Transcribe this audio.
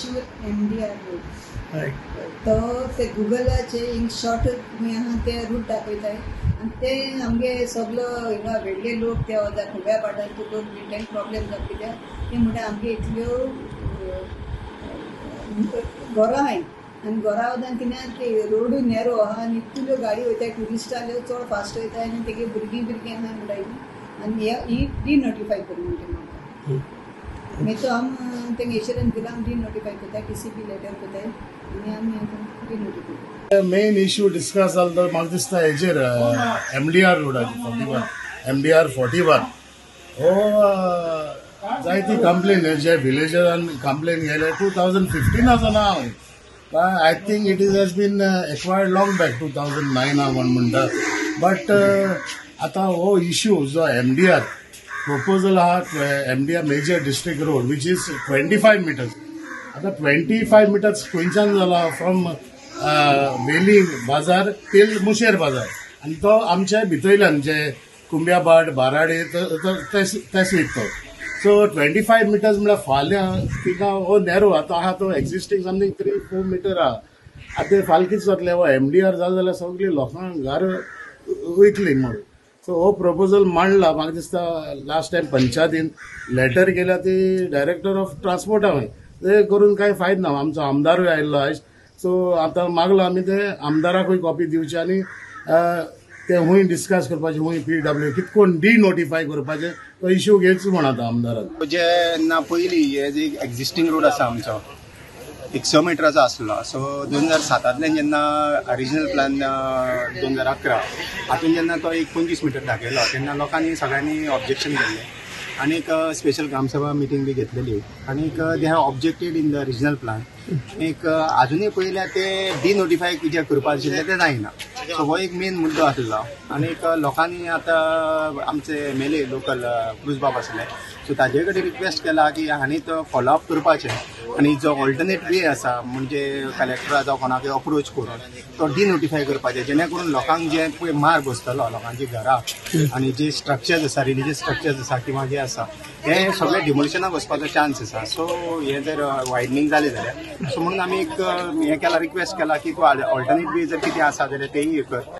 Mysore MDR road तो ते गुगलाचे एक शॉर्ट तुम्ही आहा ते रूट दाखयताय आणि ते आमगे सगळो हिंगा वेगळे लोक ते वता खुब्या पाटार तुका तांकां प्रॉब्लेम जाता कित्याक ते म्हणटा आमगे इतल्यो घरां आहाय आनी घरा वतान कित्याक रोडूय नॅरो आहा आनी इतल्यो गाडी वयताय ट्युरिस्टाल्यो चड फास्ट वयताय आनी तेगे भुरगीं आहा म्हणटाय आनी ही डिनोटिफाय कर म्हणटा म्हाका मागीर तो आम तेंगे इन्शुरन्स दिला डिनोटिफाय करता TCP लेटर करताय आनी आमी डिनोटिफाय मेन इश्यू डिस्कस जालो तो म्हाका दिसता हेजेर MDR रोडाचेर 41 MDR 41 हो जायती कंप्लेन जे विलेजरान कंप्लेन केले 2015 आसतना I think it has been acquired long back 2009 हांव म्हणटा बट आता हो इश्यू जो MDR proposal MDR major district road which is 25 meters. आता 25 meters खंयच्यान जाला फ्रॉम वेली बाजार टिल मुशेर बाजार आणि तो आमच्या भितरल्यान जे कुंब्याबाट बाराडे तेच विकतो सो 25 meters म्हळ्यार फाल्यां तिका हो नॅरो आता आहा तो एक्झिस्टिंग समथींग 3-4 meter आहा आता फाल्यां कितें जातलें हो MDR जालो जाल्यार सगळीं लोकांक घर वयतली म्हणून सो हो प्रपोजल मांडला म्हाका दिसता लास्ट टायम पंचायतीन लेटर केल्या ती डायरेक्टर ऑफ ट्रान्सपोर्ट हांवें ते करून कांय फायदो ना आमचो आमदारूय आयिल्लो आयज सो आतां मागला आमी ते आमदाराकूय कॉपी दिवची आनी ते हुंय डिस्कस करपाचे हुंय PW कितकोन डिनोटिफाय करपाचे तो इश्यू घेवच म्हण आतां आमदाराक जेन्ना पयलीं हे जे एक्झिस्टिंग रोड आसा आमचो 100 मिटराचो आसलो सो 2007 जेन्ना रिजनल प्लॅन 2011 हातून जेन्ना तो 25 मीटर दाखयलो तेन्ना लोकांनी सगळ्यांनी ऑब्जेक्शन केल्लें आनी स्पेशल ग्रामसभा मिटींग बी घेतलेली आनी they have objected in the regional plan अजुनूय पयल्या ते डिनोटिफाय जे करपाक आशिल्ले ते जायना सो हो एक मेन मुद्दो आसलो आनी लोकांनी आतां आमचे MLA लोकल क्रुजबाब आसले सो ताजे कडेन रिक्वेस्ट केला की हांणी तो फॉलोअप करपाचें आनी जो ऑल्टरनेट वे आसा म्हणजे कलेक्टरा जावं कोणाकय अप्रोच करून तो डिनोटिफाय करपाचें जेणे करून लोकांक जे पळय मार बसतलो लोकांची घरां आनी जे स्ट्रक्चर्स आसा रिलिजियस स्ट्रक्चर्स आसा किंवा जे आसा हे सगळे डिमोलिशनाक वचपाचो चान्स आसा सो हे जर वायडनींग जालें जाल्यार सो म्हणून आमी एक हे केला रिक्वेस्ट केला की तूं ऑल्टरनेट वे जर कितें आसा जाल्यार तेय कर